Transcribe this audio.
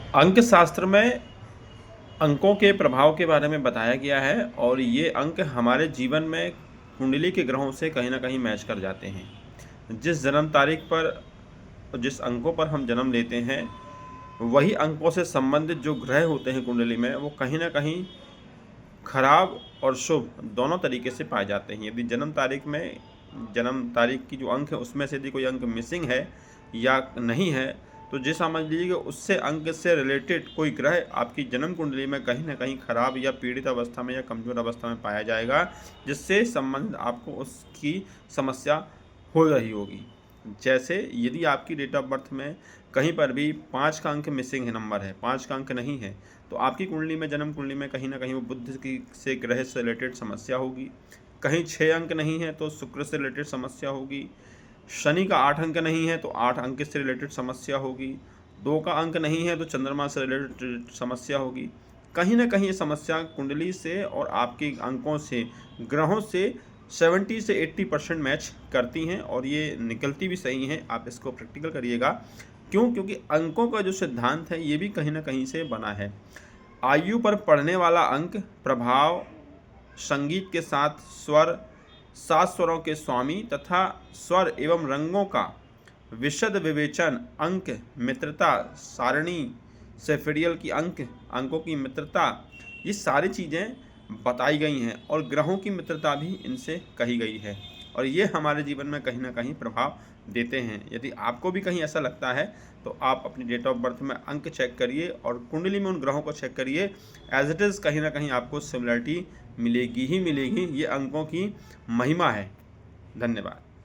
अंक शास्त्र में अंकों के प्रभाव के बारे में बताया गया है और ये अंक हमारे जीवन में कुंडली के ग्रहों से कहीं ना कहीं मैच कर जाते हैं। जिस जन्म तारीख पर जिस अंकों पर हम जन्म लेते हैं वही अंकों से संबंधित जो ग्रह होते हैं कुंडली में वो कहीं ना कहीं खराब और शुभ दोनों तरीके से पाए जाते हैं। यदि जन्म तारीख की जो अंक है उसमें से यदि कोई अंक मिसिंग है या नहीं है तो जी समझ लीजिए कि उससे अंक से रिलेटेड कोई ग्रह आपकी जन्म कुंडली में कहीं ना कहीं खराब या पीड़ित अवस्था में या कमज़ोर अवस्था में पाया जाएगा, जिससे संबंधित आपको उसकी समस्या हो रही होगी। जैसे यदि आपकी डेट ऑफ बर्थ में कहीं पर भी 5 का अंक मिसिंग है, नंबर है 5 का अंक नहीं है, तो आपकी कुंडली में जन्म कुंडली में कहीं ना कहीं वो बुध की से ग्रह से रिलेटेड समस्या होगी। कहीं 6 अंक नहीं है तो शुक्र से रिलेटेड समस्या होगी। शनि का 8 अंक नहीं है तो 8 अंक से रिलेटेड समस्या होगी। 2 का अंक नहीं है तो चंद्रमा से रिलेटेड समस्या होगी। कहीं ना कहीं ये समस्या कुंडली से और आपके अंकों से ग्रहों से 70 से 80% मैच करती हैं और ये निकलती भी सही हैं। आप इसको प्रैक्टिकल करिएगा। क्योंकि अंकों का जो सिद्धांत है ये भी कहीं ना कहीं से बना है। आयु पर पढ़ने वाला अंक प्रभाव, संगीत के साथ स्वर, 7 स्वरों के स्वामी तथा स्वर एवं रंगों का विशद विवेचन, अंक मित्रता सारणी सेफिडियल की अंकों की मित्रता, ये सारी चीज़ें बताई गई हैं और ग्रहों की मित्रता भी इनसे कही गई है और ये हमारे जीवन में कहीं ना कहीं प्रभाव देते हैं। यदि आपको भी कहीं ऐसा लगता है तो आप अपनी डेट ऑफ बर्थ में अंक चेक करिए और कुंडली में उन ग्रहों को चेक करिए। एज इट इज़ कहीं ना कहीं आपको सिमिलरिटी मिलेगी ही मिलेगी। ये अंकों की महिमा है। धन्यवाद।